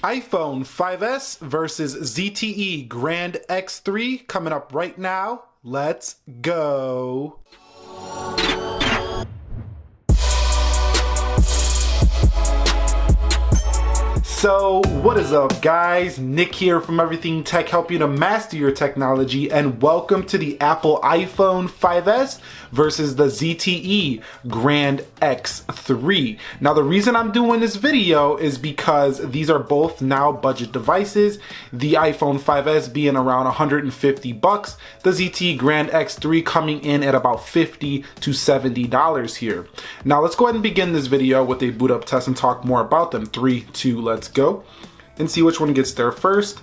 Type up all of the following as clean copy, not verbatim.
iPhone 5S versus ZTE Grand X3 coming up right now. Let's go. So what is up, guys? Nick here from Everything Tech, help you to master your technology, and welcome to the Apple iPhone 5S versus the ZTE Grand X3. Now the reason I'm doing this video is because these are both now budget devices. The iPhone 5S being around 150 bucks, the ZTE Grand X3 coming in at about $50 to $70 here. Now let's go ahead and begin this video with a boot up test and talk more about them. 3, 2, let's go and see which one gets there first.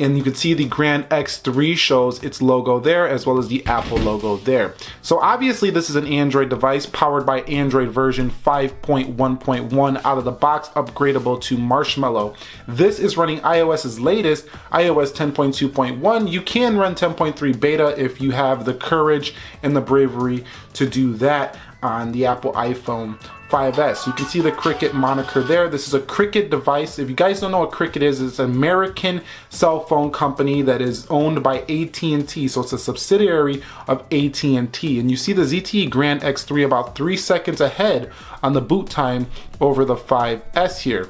And you can see the Grand X3 shows its logo there as well as the Apple logo there. So obviously this is an Android device powered by Android version 5.1.1 out of the box, upgradable to Marshmallow. This is running iOS's latest, iOS 10.2.1. You can run 10.3 beta if you have the courage and the bravery to do that on the Apple iPhone 5S. You can see the Cricket moniker there. This is a Cricket device. If you guys don't know what Cricket is, it's an American cell phone company that is owned by AT&T. So it's a subsidiary of AT&T. And you see the ZTE Grand X3 about 3 seconds ahead on the boot time over the 5S here.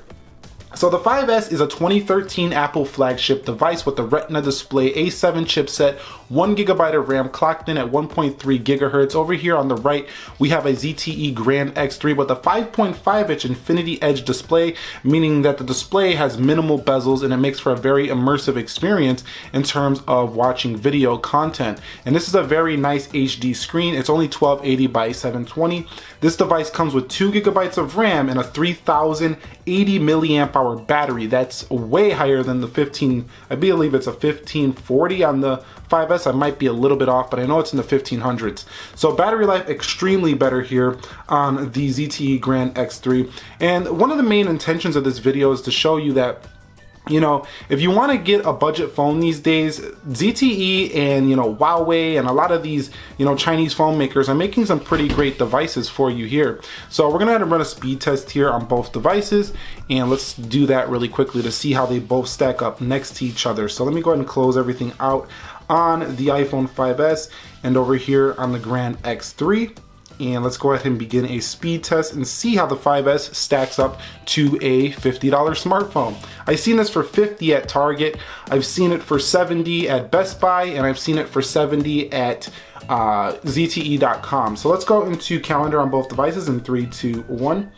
So the 5S is a 2013 Apple flagship device with the Retina display, A7 chipset, 1 GB of RAM, clocked in at 1.3 gigahertz. Over here on the right, we have a ZTE Grand X3 with a 5.5-inch Infinity Edge display, meaning that the display has minimal bezels and it makes for a very immersive experience in terms of watching video content. And this is a very nice HD screen. It's only 1280 by 720. This device comes with 2 GB of RAM and a 3080 milliamp hour battery. That's way higher than the I believe it's a 1540 on the 5S. I might be a little bit off, but I know it's in the 1500s. So battery life extremely better here on the ZTE Grand X3. And one of the main intentions of this video is to show you that, you know, if you want to get a budget phone these days, ZTE and, you know, Huawei and a lot of these, you know, Chinese phone makers are making some pretty great devices for you here. So we're gonna run a speed test here on both devices, and let's do that really quickly to see how they both stack up next to each other. So let me go ahead and close everything out on the iPhone 5S and over here on the Grand X3. And let's go ahead and begin a speed test and see how the 5S stacks up to a $50 smartphone. I've seen this for $50 at Target, I've seen it for $70 at Best Buy, and I've seen it for $70 at ZTE.com. So let's go into calendar on both devices in 3, 2, 1.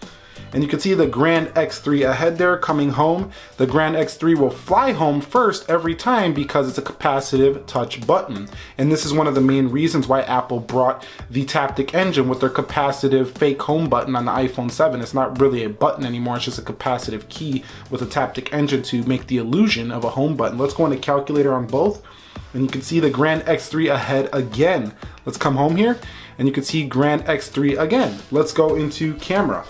And you can see the Grand X3 ahead there coming home. The Grand X3 will fly home first every time because it's a capacitive touch button. And this is one of the main reasons why Apple brought the Taptic engine with their capacitive fake home button on the iPhone 7. It's not really a button anymore, it's just a capacitive key with a Taptic engine to make the illusion of a home button. Let's go into calculator on both. And you can see the Grand X3 ahead again. Let's come home here and you can see Grand X3 again. Let's go into camera.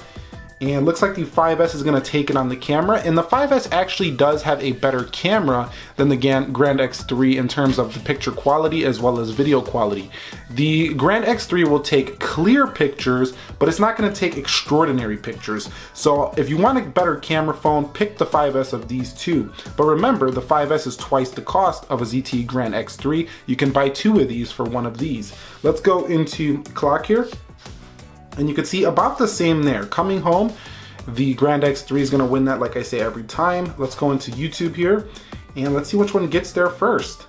And looks like the 5S is gonna take it on the camera, and the 5S actually does have a better camera than the Grand X3 in terms of the picture quality as well as video quality. The Grand X3 will take clear pictures, but it's not gonna take extraordinary pictures. So if you want a better camera phone, pick the 5S of these two. But remember, the 5S is twice the cost of a ZTE Grand X3. You can buy 2 of these for 1 of these. Let's go into clock here. And you can see about the same there. Coming home, the Grand X3 is gonna win that, like I say every time. Let's go into YouTube here, and let's see which one gets there first.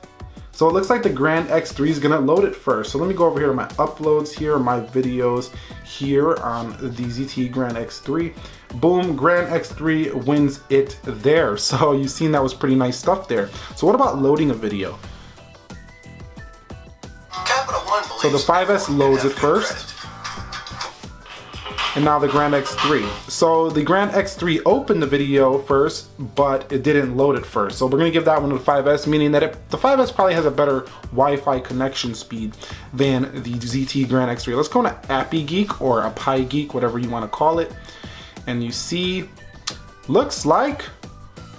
So it looks like the Grand X3 is gonna load it first. So let me go over here to my uploads here, my videos here on the ZTE Grand X3. Boom, Grand X3 wins it there. So you've seen that was pretty nice stuff there. So what about loading a video? So the 5S loads it first. And now the Grand X3. So the Grand X3 opened the video first, but it didn't load it first. So we're gonna give that one to the 5S, meaning that the 5S probably has a better Wi-Fi connection speed than the ZTE Grand X3. Let's go to Appy Geek or a Pi Geek, whatever you wanna call it. And you see, looks like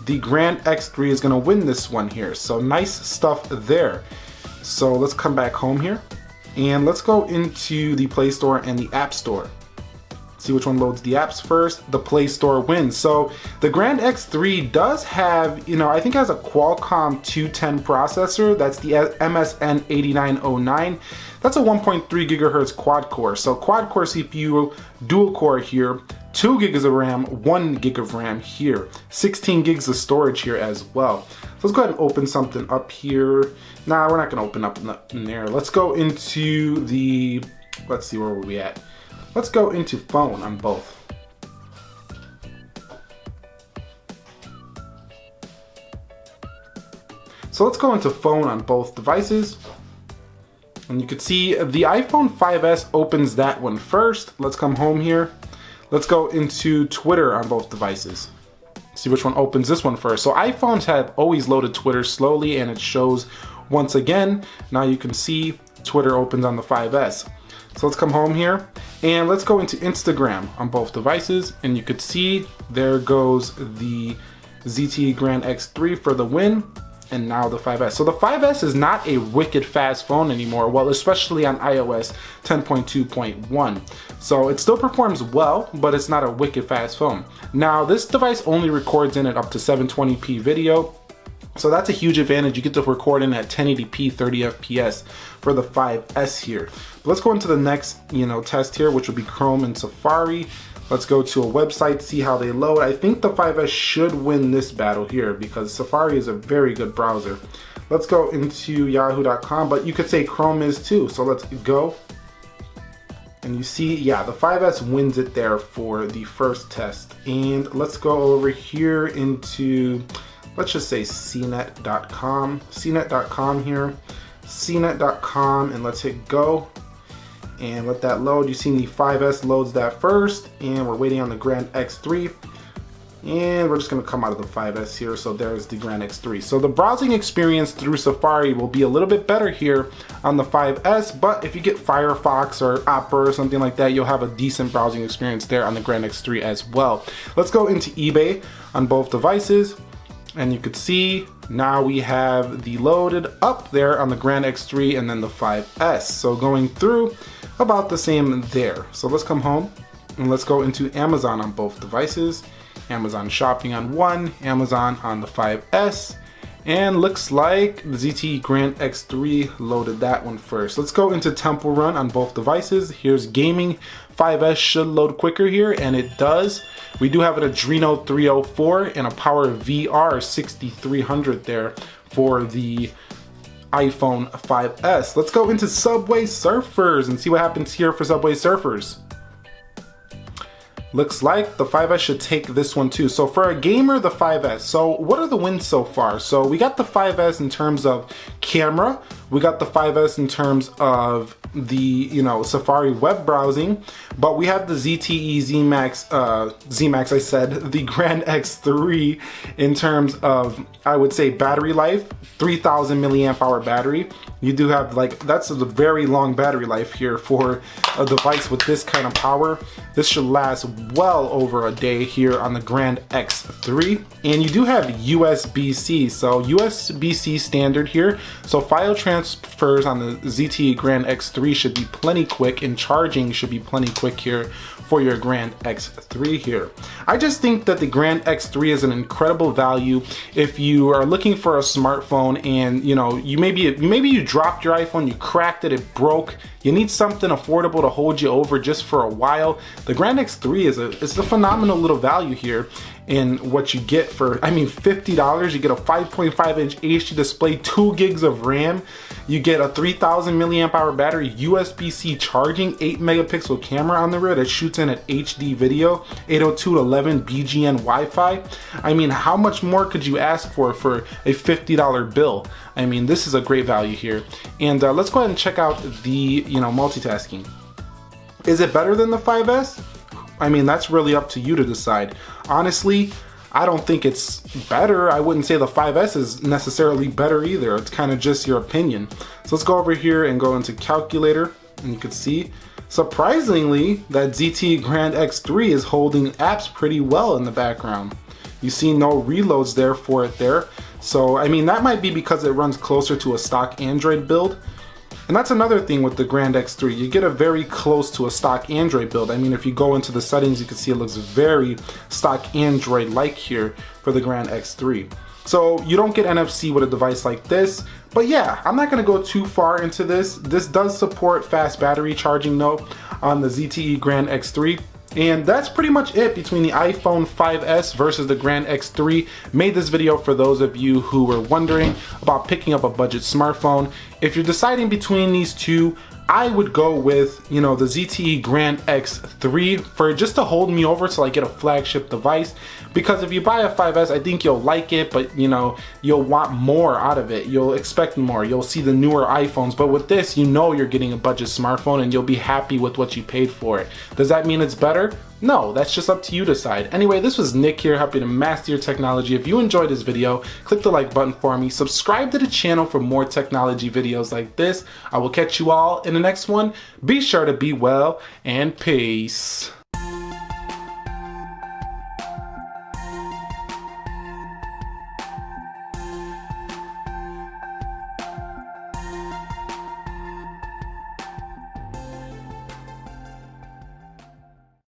the Grand X3 is gonna win this one here. So nice stuff there. So let's come back home here and let's go into the Play Store and the App Store. See which one loads the apps first. The Play Store wins. So the Grand X3 does have, you know, I think it has a Qualcomm 210 processor. That's the MSN 8909. That's a 1.3 gigahertz quad core. So quad core CPU, dual core here, 2 gigs of RAM, 1 gig of RAM here, 16 gigs of storage here as well. So let's go ahead and open something up here. Nah, we're not gonna open up in there. Let's go into the, let's see, where were we at? Let's go into phone on both. So let's go into phone on both devices. And you can see the iPhone 5S opens that one first. Let's come home here. Let's go into Twitter on both devices. See which one opens this one first. So iPhones have always loaded Twitter slowly, and it shows once again. Now you can see Twitter opens on the 5S. So let's come home here and let's go into Instagram on both devices, and you could see there goes the ZTE Grand X3 for the win, and now the 5S. So the 5S is not a wicked fast phone anymore, well, especially on iOS 10.2.1. So it still performs well, but it's not a wicked fast phone. Now this device only records in it up to 720p video. So that's a huge advantage. You get to record in at 1080p 30 FPS for the 5S here. But let's go into the next, test here, which would be Chrome and Safari. Let's go to a website, see how they load. I think the 5S should win this battle here because Safari is a very good browser. Let's go into yahoo.com, but you could say Chrome is too. So let's go. And you see, yeah, the 5S wins it there for the first test. And let's go over here into, let's just say cnet.com. cnet.com here. cnet.com, and let's hit go. And let that load. You see the 5S loads that first, and we're waiting on the Grand X3. And we're just gonna come out of the 5S here. So there's the Grand X3. So the browsing experience through Safari will be a little bit better here on the 5S, but if you get Firefox or Opera or something like that, you'll have a decent browsing experience there on the Grand X3 as well. Let's go into eBay on both devices. And you could see now we have the loaded up there on the Grand X3 and then the 5S. So going through about the same there. So let's come home and let's go into Amazon on both devices. Amazon shopping on one, Amazon on the 5S. And looks like the ZTE Grand X3 loaded that one first. Let's go into Temple Run on both devices. Here's gaming. 5S should load quicker here, and it does. We do have an Adreno 304 and a Power VR 6300 there for the iPhone 5S. Let's go into Subway Surfers and see what happens here for Subway Surfers. Looks like the 5S should take this one too. So for a gamer, the 5S. So what are the wins so far? So we got the 5S in terms of camera. We got the 5S in terms of the, Safari web browsing, but we have the ZTE Z-Max, I said, the Grand X3 in terms of, I would say, battery life, 3000 milliamp hour battery. You do have that's a very long battery life here for a device with this kind of power. This should last well over a day here on the Grand X3. And you do have USB-C, so USB-C standard here. So file transfers on the ZTE Grand X3 should be plenty quick, and charging should be plenty quick here for your Grand X3 here. I just think that the Grand X3 is an incredible value if you are looking for a smartphone and you maybe you dropped your iPhone, you cracked it, it broke, you need something affordable to hold you over just for a while. The Grand X3 is a phenomenal little value here in what you get for, $50. You get a 5.5 inch HD display, 2 gigs of RAM, you get a 3000 milliamp hour battery, USB-C charging, 8 megapixel camera on the rear that shoots in at HD video, 802.11 BGN Wi-Fi. How much more could you ask for a $50 bill? This is a great value here. And let's go ahead and check out the multitasking. Is it better than the 5S? That's really up to you to decide. Honestly, I don't think it's better. I wouldn't say the 5S is necessarily better either. It's kind of just your opinion. So let's go over here and go into calculator, and you can see, surprisingly, that ZTE Grand X3 is holding apps pretty well in the background. You see no reloads there for it there. So, that might be because it runs closer to a stock Android build. And that's another thing with the Grand X3. You get a very close to a stock Android build. I mean, if you go into the settings, you can see it looks very stock Android-like here for the Grand X3. So you don't get NFC with a device like this. But yeah, I'm not gonna go too far into this. This does support fast battery charging though on the ZTE Grand X3. And that's pretty much it between the iPhone 5S versus the Grand X3. Made this video for those of you who were wondering about picking up a budget smartphone. If you're deciding between these two, I would go with, the ZTE Grand X3 for just to hold me over till I get a flagship device. Because if you buy a 5S, I think you'll like it, but you'll want more out of it. You'll expect more. You'll see the newer iPhones, but with this, you're getting a budget smartphone and you'll be happy with what you paid for it. Does that mean it's better? No, that's just up to you to decide. Anyway, this was Nick here, helping to master your technology. If you enjoyed this video, click the like button for me. Subscribe to the channel for more technology videos like this. I will catch you all in the next one. Be sure to be well, and peace.